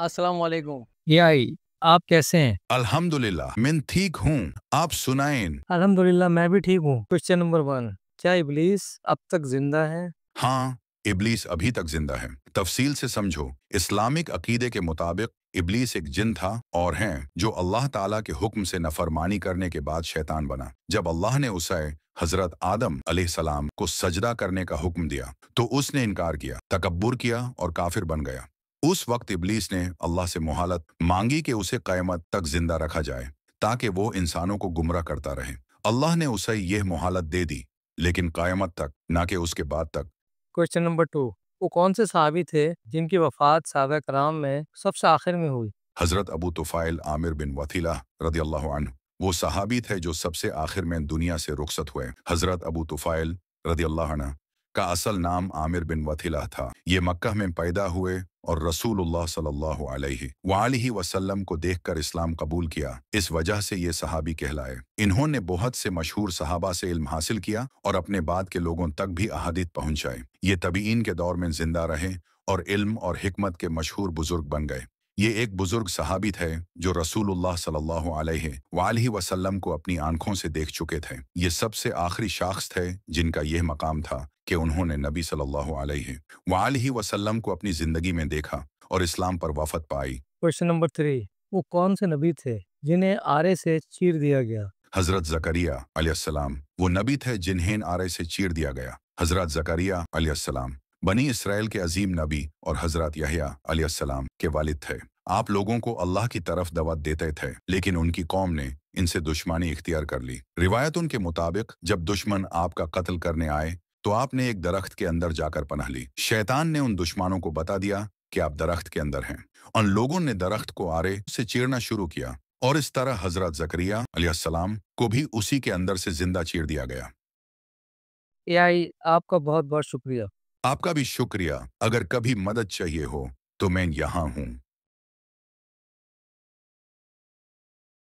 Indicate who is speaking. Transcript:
Speaker 1: अस्सलाम वालेकुम।
Speaker 2: आई आप कैसे हैं?
Speaker 3: अल्हम्दुलिल्लाह मैं ठीक हूँ। आप सुनाएं।
Speaker 2: अल्हम्दुलिल्लाह मैं भी ठीक हूँ। क्वेश्चन नंबर 1, क्या इब्लीस अब तक जिंदा है?
Speaker 3: हाँ, इब्लीस अभी तक जिंदा है। तफसील से समझो। इस्लामिक अकीदे के मुताबिक इब्लीस एक जिन था और है जो अल्लाह ताला के हुक्म से नफरमानी करने के बाद शैतान बना। जब अल्लाह ने उसे हजरत आदम अलैहिस्सलाम को सजदा करने का हुक्म दिया तो उसने इनकार किया, तकब्बुर किया और काफिर बन गया। उस वक्त इब्लीस ने अल्लाह से मोहलत मांगी कि उसे क़यामत तक जिंदा रखा जाए ताकि वो इंसानों को गुमराह करता रहे। अल्लाह ने उसे यह मोहलत दे दी, लेकिन क़यामत तक, ना कि उसके बाद तक।
Speaker 2: क्वेश्चन नंबर 2, वो कौन से सहाबी थे जिनकी वफात सहाबा कराम में सबसे आखिर में हुई?
Speaker 3: हजरत अबू तुफ़ाइल आमिर बिन वथीला रदियल्लाहु अन्हु वो सहाबी थे जो सबसे आखिर में दुनिया से रुखसत हुए। हजरत अबू तुफ़ाइल रदियल्लाहु अन्हु का असल नाम आमिर बिन वथीला था। ये मक्का में पैदा हुए और रसूलुल्लाह सल्लल्लाहु अलैहि वसल्लम को देखकर इस्लाम कबूल किया। इस वजह से ये सहाबी कहलाए। इन्होंने बहुत से मशहूर सहाबा से इल्म हासिल किया और अपने बाद के लोगों तक भी अहादीथ पहुंचाए। ये तबीइन के दौर में जिंदा रहे और इल्म और हिकमत के मशहूर बुजुर्ग बन गए। ये एक बुजुर्ग सहाबी थे जो रसूलुल्लाह सल्लल्लाहु अलैहि वसल्लम को अपनी आंखों से देख चुके थे। ये सबसे आखिरी शख्स थे जिनका यह मकाम था कि उन्होंने नबी सल्लल्लाहु अलैहि वसल्लम को अपनी जिंदगी में देखा और इस्लाम पर वफ़त पाई।
Speaker 2: क्वेश्चन नंबर 3, वो कौन से नबी थे जिन्हें आरे से चीर दिया गया?
Speaker 3: हजरत ज़करिया अलैहिस्सलाम वो नबी थे जिन्हें आरे से चीर दिया गया। हजरत ज़करिया अलैहिस्सलाम बनी इसराइल के अजीम नबी और हजरत यहया अलैहिस्सलाम के वालिद थे। आप लोगों को अल्लाह की तरफ दावत देते थे, लेकिन उनकी कौम ने इनसे दुश्मनी इख्तियार कर ली। रिवायतों के मुताबिक जब दुश्मन आपका कत्ल करने आए तो आपने एक दरख्त के अंदर जाकर पनाह ली। शैतान ने उन दुश्मनों को बता दिया कि आप दरख्त के अंदर हैं। उन लोगों ने दरख्त को आरे से चीरना शुरू किया और इस तरह हजरत ज़करिया अलैहिस्सलाम को भी उसी के अंदर से जिंदा चीर दिया गया।
Speaker 2: आई आपका बहुत बहुत शुक्रिया।
Speaker 3: आपका भी शुक्रिया। अगर कभी मदद चाहिए हो तो मैं यहाँ हूँ।